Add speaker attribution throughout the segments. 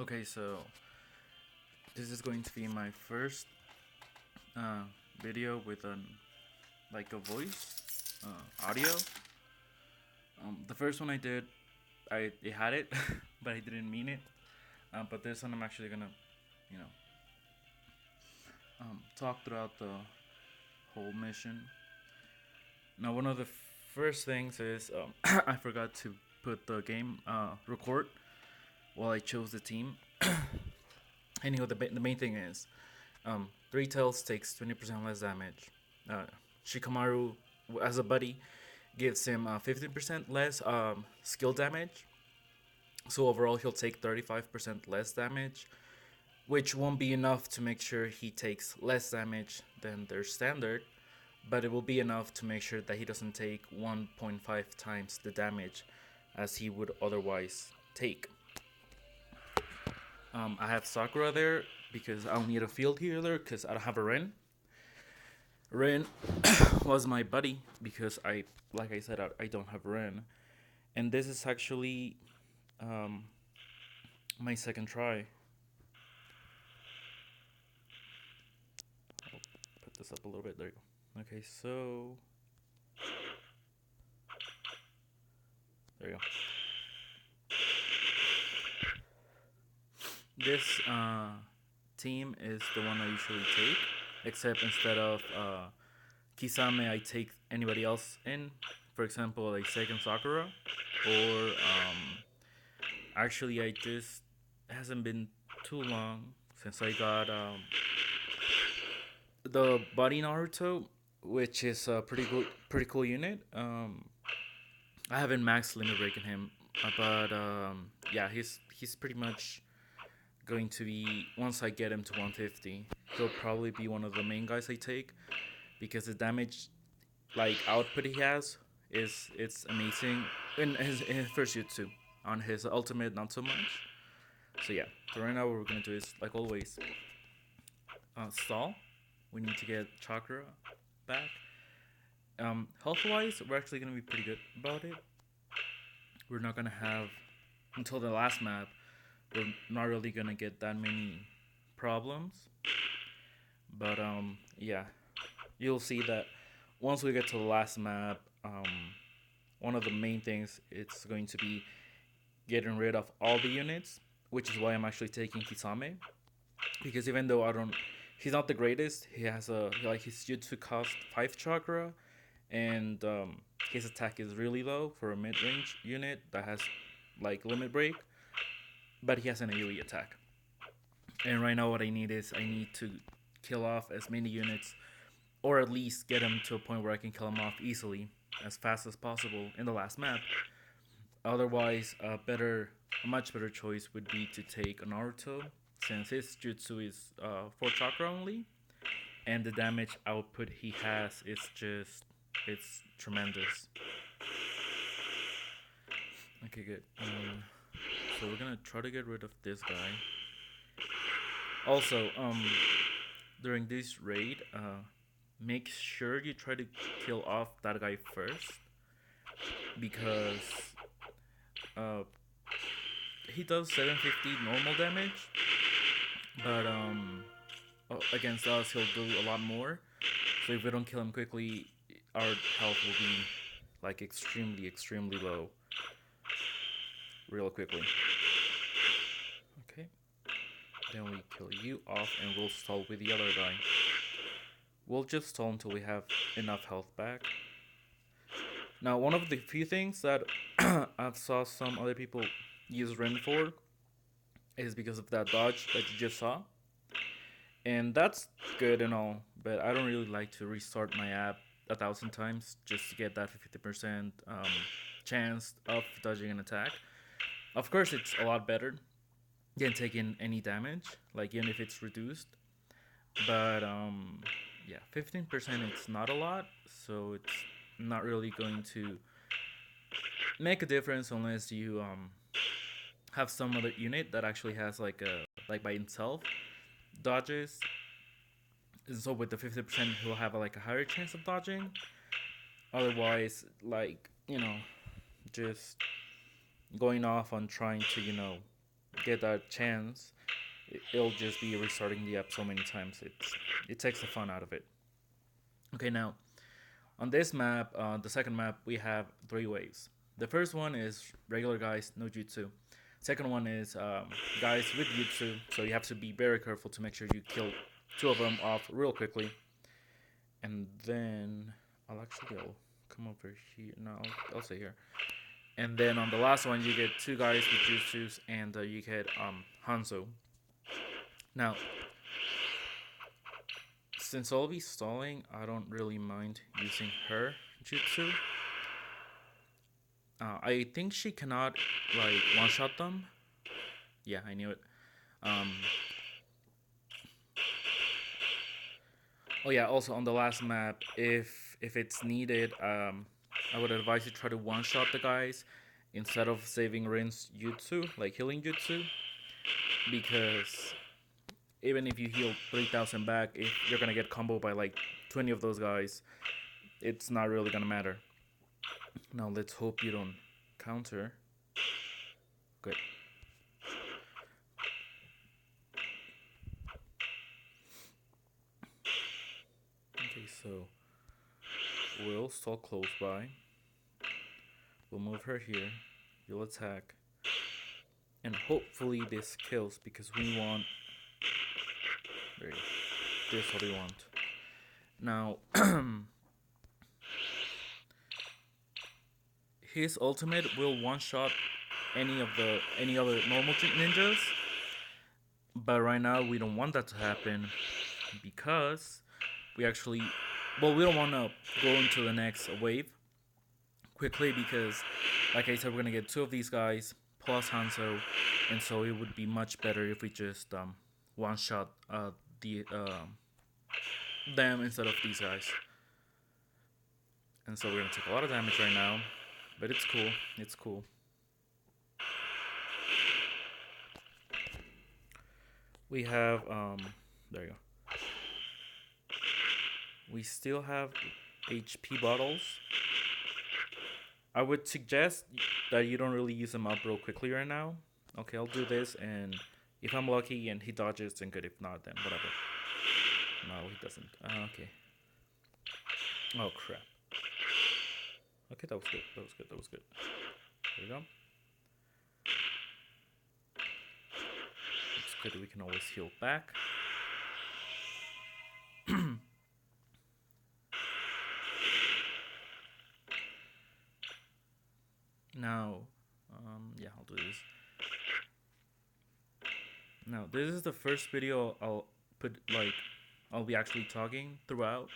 Speaker 1: Okay, so this is going to be my first uh, video with an like a voice audio. The first one I did, I it had it, but I didn't mean it. But this one I'm actually gonna, you know, talk throughout the whole mission. Now, one of the first things is I forgot to put the game record while I chose the team. Anyhow, the main thing is Three Tails takes 20% less damage. Uh, Shikamaru, as a buddy, gives him 15% less skill damage. So overall, he'll take 35% less damage, which won't be enough to make sure he takes less damage than their standard, but it will be enough to make sure that he doesn't take 1.5 times the damage as he would otherwise take. I have Sakura there because I'll need a field healer because I don't have a Ren. Ren was my buddy because like I said, I don't have Ren. And this is actually um, my second try. I'll put this up a little bit. There you go. Okay, so there you go. This team is the one I usually take, except instead of Kisame, I take anybody else in. For example, like second Sakura, or actually, I just it hasn't been too long since I got the Body Naruto, which is a pretty cool unit. I haven't maxed limit breaking him, but yeah, he's pretty much going to be, once I get him to 150, he'll probably be one of the main guys I take because the damage like output he has it's amazing in his first jutsu. On his ultimate, not so much. So yeah, so right now what we're gonna do is like always stall. We need to get chakra back. Health wise, we're actually gonna be pretty good about it. We're not gonna have until the last map. We're not really gonna get that many problems. But yeah, you'll see that once we get to the last map, one of the main things it's going to be getting rid of all the units, which is why I'm actually taking Kisame. Because even though he's not the greatest. He has his jutsu cost 5 chakra, and his attack is really low for a mid range unit that has like limit break. But he has an AoE attack. And right now, what I need to kill off as many units, or at least get him to a point where I can kill him off easily, as fast as possible in the last map. Otherwise, a much better choice would be to take a Naruto, since his jutsu is 4 chakra only, and the damage output he has is it's tremendous. Okay, good. So we're gonna try to get rid of this guy. Also, during this raid, make sure you try to kill off that guy first, because uh, he does 750 normal damage, but against us he'll do a lot more. So if we don't kill him quickly, our health will be like extremely low real quickly. Okay, then we kill you off and we'll stall with the other guy. We'll just stall until we have enough health back. Now, one of the few things that I've saw some other people use Ren for is because of that dodge that you just saw. And that's good and all, but I don't really like to restart my app 1,000 times just to get that 50% chance of dodging an attack. Of course, it's a lot better than taking any damage, like even if it's reduced. But yeah, 15% it's not a lot, so it's not really going to make a difference unless you have some other unit that actually has like by itself dodges. So with the 50%, he'll have like a higher chance of dodging. Otherwise, like just going off on trying to get that chance, it'll just be restarting the app so many times. It takes the fun out of it. Okay, now on this map, the second map, we have three waves. The first one is regular guys, no jutsu. Second one is guys with jutsu, so you have to be very careful to make sure you kill two of them off real quickly. And then I'll come over here. No, I'll stay here. And then on the last one, you get two guys with jutsus, and you get Hanzo. Now, since I'll be stalling, I don't really mind using her jutsu. I think she cannot like one shot them. Yeah, I knew it. Um, oh yeah. Also on the last map, if it's needed, I would advise you try to one shot the guys instead of saving Rin's jutsu, like healing jutsu, because even if you heal 3,000 back, if you're gonna get combo by like 20 of those guys, it's not really gonna matter. Now let's hope you don't counter. Good. Okay, so we'll stall close by. We'll move her here. You'll attack. And hopefully this kills because we want... There you go. This is what we want. Now, his ultimate will one-shot any other normal ninjas. But right now we don't want that to happen because we actually... Well, we don't want to go into the next wave quickly because, like I said, we're going to get two of these guys plus Hanzo, and so it would be much better if we just one-shot them instead of these guys. And so we're going to take a lot of damage right now, but it's cool. It's cool. We have, there you go. We still have HP bottles. I would suggest that you don't really use them up real quickly right now. Okay, I'll do this, and if I'm lucky and he dodges, then good. If not, then whatever. No, he doesn't. Okay. Oh, crap. Okay, that was good. That was good. That was good. There we go. It's good. We can always heal back. Now, yeah, I'll do this. Now, this is the first video I'll put, like, I'll be actually talking throughout.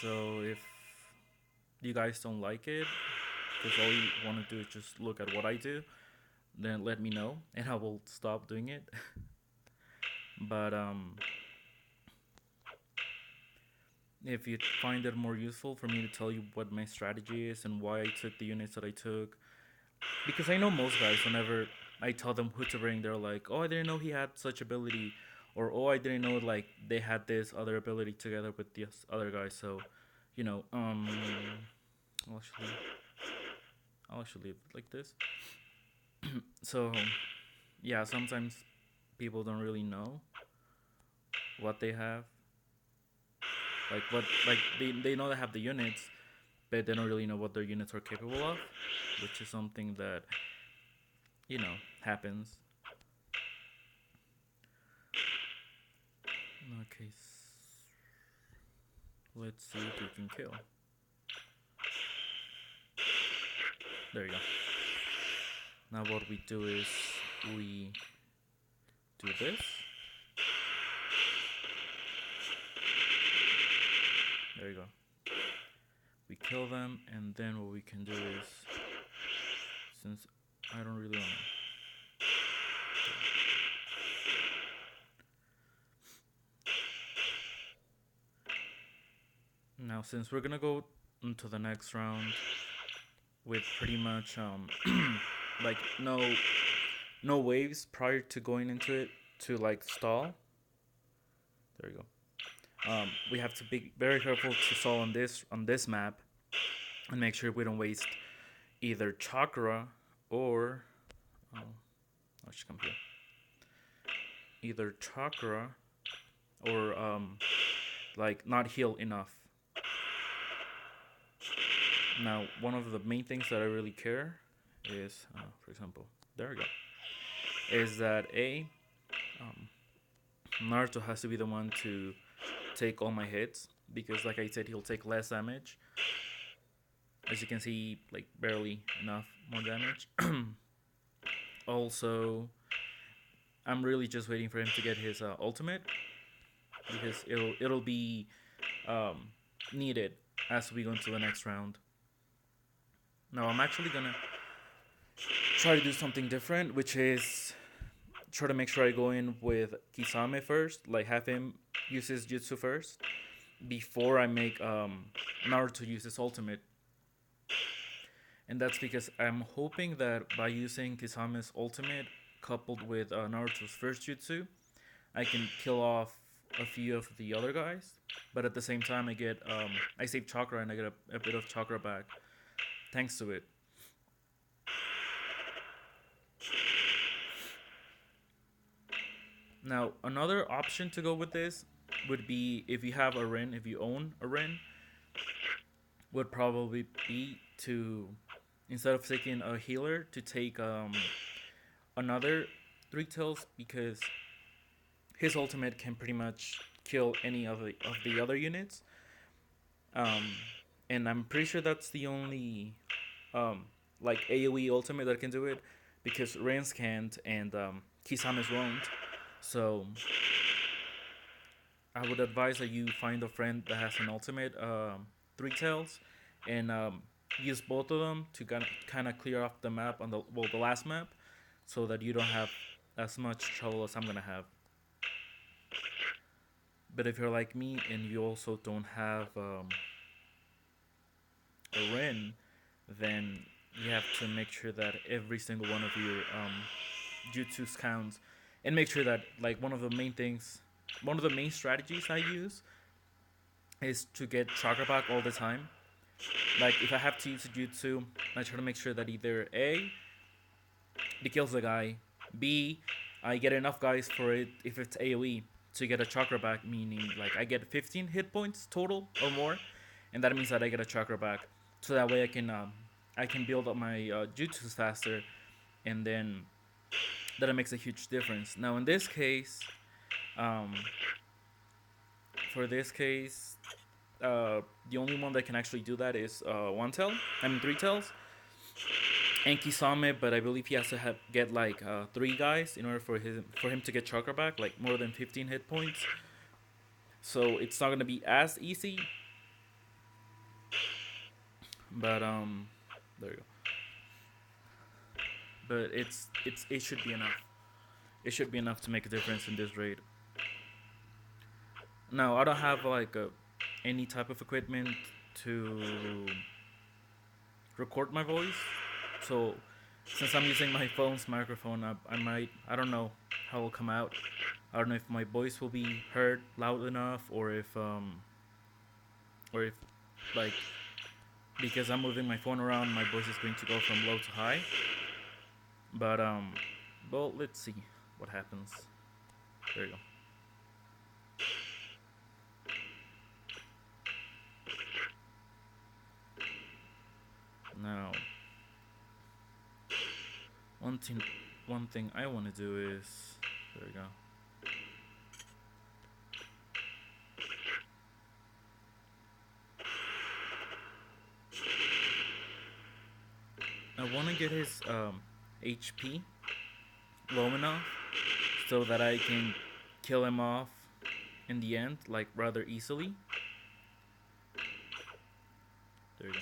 Speaker 1: So if you guys don't like it, because all you want to do is just look at what I do, then let me know, and I will stop doing it. But, if you find it more useful for me to tell you what my strategy is and why I took the units that I took, because I know most guys, whenever I tell them who to bring, they're like, oh, I didn't know he had such ability, or oh, I didn't know like they had this other ability together with this other guy. So, you know, I'll actually leave it like this. So, yeah, sometimes people don't really know what they have. They know they have the units, but they don't really know what their units are capable of, which is something that, you know, happens. Okay, let's see if we can kill. There you go. Now what we do is we do this. There you go. We kill them, and then what we can do is, since I don't really want to. Now, since we're gonna go into the next round with pretty much like no waves prior to going into it to like stall. There you go. We have to be very careful to stall on this map and make sure we don't waste either chakra or Oh, I should come here. Either chakra or like not heal enough. Now, one of the main things that I really care is, for example, there we go, is that um, Naruto has to be the one to take all my hits because, like I said, he'll take less damage. As you can see, like barely enough more damage. Also, I'm really just waiting for him to get his ultimate because it'll be um, needed as we go into the next round. Now I'm actually gonna try to do something different, which is try to make sure I go in with Kisame first, like have him use his jutsu first before I make Naruto use his ultimate. And that's because I'm hoping that by using Kisame's ultimate coupled with Naruto's first jutsu, I can kill off a few of the other guys. But at the same time, I save chakra and I get a bit of chakra back thanks to it. Now, another option to go with this would be if you have a Rin, if you own a Rin, would probably be to, instead of taking a healer, to take another Three Tails because his ultimate can pretty much kill any of the other units. Um, and I'm pretty sure that's the only like AoE ultimate that can do it because Rins can't and Kisame's won't. So I would advise that you find a friend that has an ultimate Three Tails and use both of them to kind of clear off the map on the last map so that you don't have as much trouble as I'm gonna have. But if you're like me and you also don't have a Rin, then you have to make sure that every single one of your jutsus counts, and make sure that like one of the main strategies I use is to get chakra back all the time. Like if I have to use a jutsu, I try to make sure that either A, it kills the guy, B, I get enough guys for it if it's AoE to get a chakra back, meaning like I get 15 hit points total or more, and that means that I get a chakra back, so that way I can build up my jutsus faster, and then that makes a huge difference. Now in this case, um, for this case, the only one that can actually do that is Three Tails, and Kisame, but I believe he has to get like three guys in order for him to get chakra back, like more than 15 hit points. So it's not gonna be as easy, but there you go. But it should be enough. It should be enough to make a difference in this raid. Now I don't have like any type of equipment to record my voice, so since I'm using my phone's microphone, I don't know how it'll come out. I don't know if my voice will be heard loud enough, or if like because I'm moving my phone around, my voice is going to go from low to high. But well, let's see what happens. There you go. Now, one thing I want to do is there we go. I want to get his HP low enough so that I can kill him off in the end, like rather easily. There you go.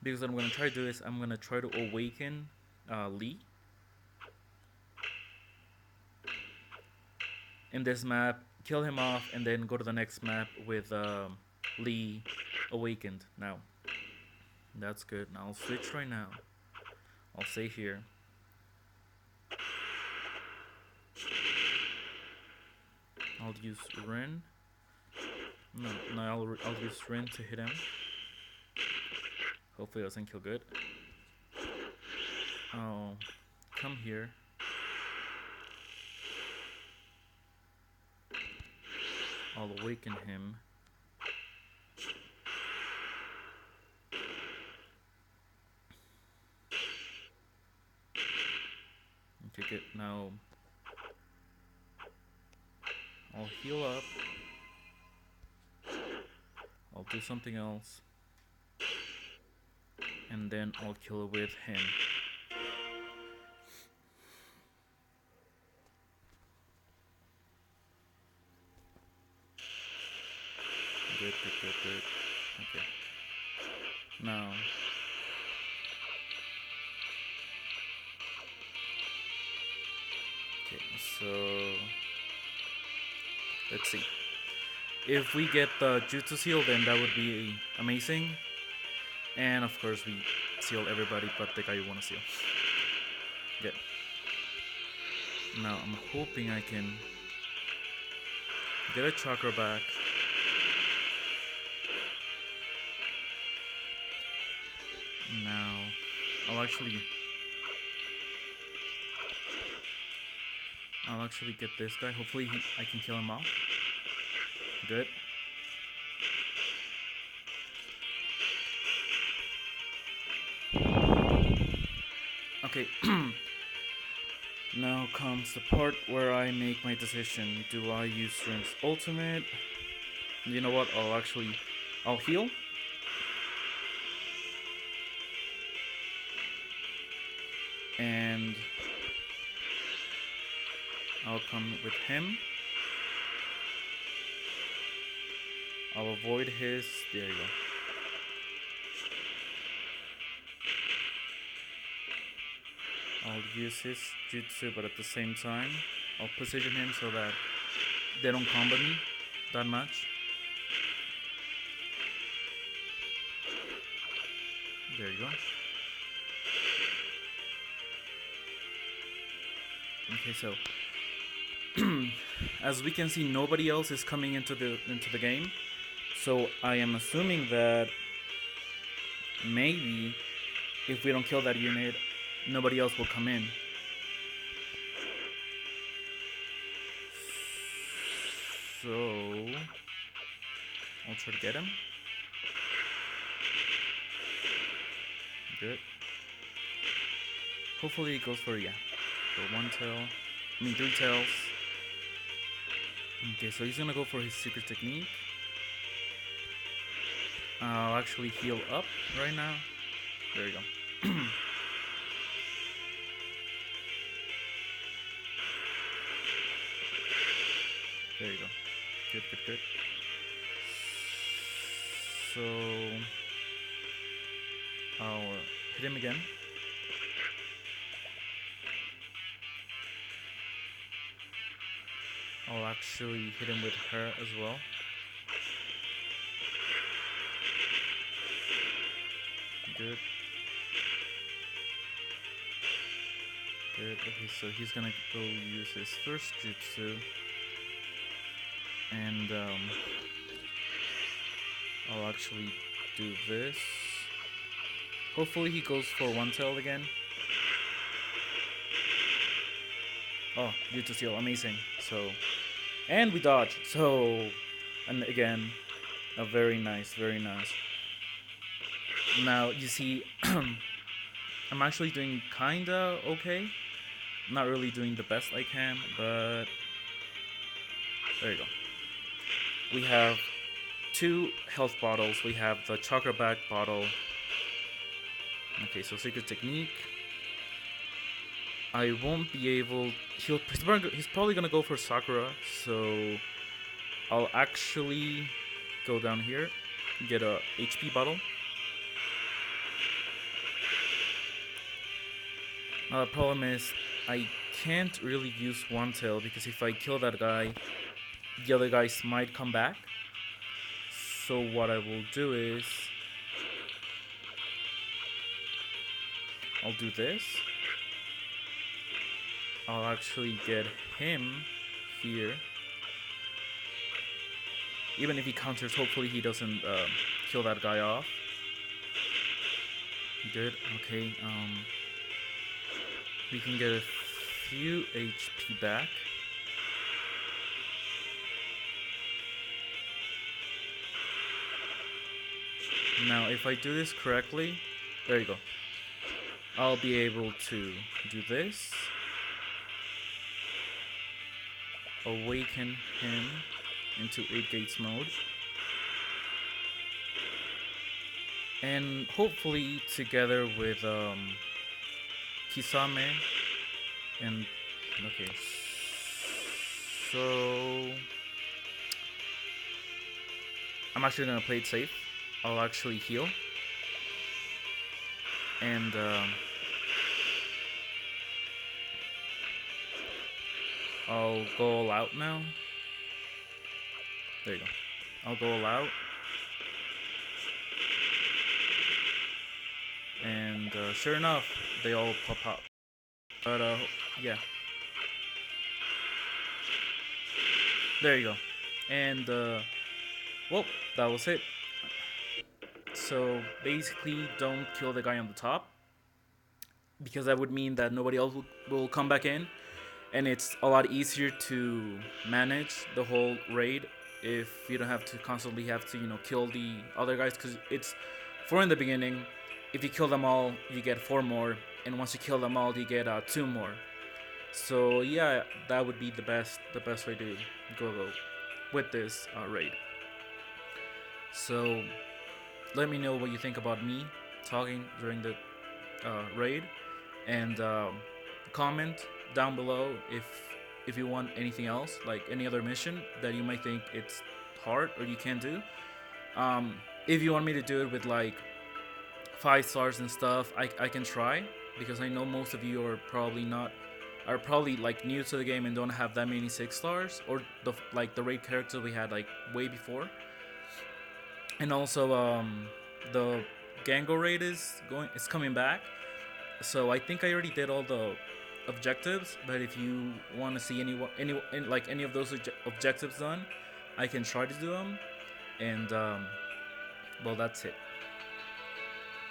Speaker 1: Because what I'm gonna try to do is I'm gonna try to awaken Lee in this map, kill him off, and then go to the next map with Lee awakened. Now, that's good. Now I'll switch right now. I'll stay here. I'll use Rin. No, I'll use Rin to hit him. Hopefully it doesn't kill good. I'll come here. I'll awaken him. Okay, good. Now I'll heal up. I'll do something else. And then I'll kill it with him. Good. Okay. Now. Okay, so let's see. If we get the Jutsu seal, then that would be amazing. And of course, we seal everybody but the guy you want to seal. Good. Now, I'm hoping I can get a chakra back. Now, I'll actually get this guy. Hopefully I can kill him off. Good. Okay. Now comes the part where I make my decision. Do I use Strength's ultimate? You know what? I'll heal. And I'll come with him. I'll avoid his. There you go. I'll use his jutsu, but at the same time, I'll position him so that they don't combo me that much. There you go. Okay, so as we can see, nobody else is coming into the game. So I am assuming that maybe if we don't kill that unit, nobody else will come in. So I'll try to get him. Good. Hopefully it goes for, yeah, for 3 tails. Okay, so he's gonna go for his secret technique. I'll actually heal up right now. There you go. There you go. Good. So I'll hit him again. I'll actually hit him with her as well. Good. Okay, so he's gonna go use his first jutsu. And I'll actually do this. Hopefully he goes for 1 tail again. Oh, jutsu seal, amazing. So, and we dodge. So, and again, a very nice. Now you see, I'm actually doing kinda okay. Not really doing the best I can, but there you go. We have 2 health bottles. We have the chakra back bottle. Okay, so secret technique. I won't be able. He's probably gonna go for Sakura, so I'll actually go down here, get a HP bottle. The problem is I can't really use 1 tail because if I kill that guy, the other guys might come back. So what I will do is I'll do this. I'll actually get him here. Even if he counters, hopefully he doesn't kill that guy off. Good. Okay. We can get a few HP back. Now, if I do this correctly, there you go. I'll be able to do this. Awaken him into 8 gates mode. And hopefully together with Kisame and okay, so I'm actually gonna play it safe. I'll actually heal and I'll go all out now. There you go. I'll go all out. And sure enough, they all pop up. But yeah. There you go. And well, that was it. So basically, don't kill the guy on the top, because that would mean that nobody else will come back in, and it's a lot easier to manage the whole raid if you don't have to constantly have to kill the other guys, because it's 4 in the beginning. If you kill them all, you get 4 more, and once you kill them all, you get 2 more. So yeah, that would be the best way to go with this raid. So let me know what you think about me talking during the raid, and comment down below if you want anything else, like any other mission that you might think it's hard or you can't do. If you want me to do it with like 5 stars and stuff, I can try, because I know most of you are probably like new to the game and don't have that many 6 stars, or the raid characters we had like way before. And also the Gango raid is coming back, so I think I already did all the objectives, but if you want to see any of those objectives done, I can try to do them. And well, that's it.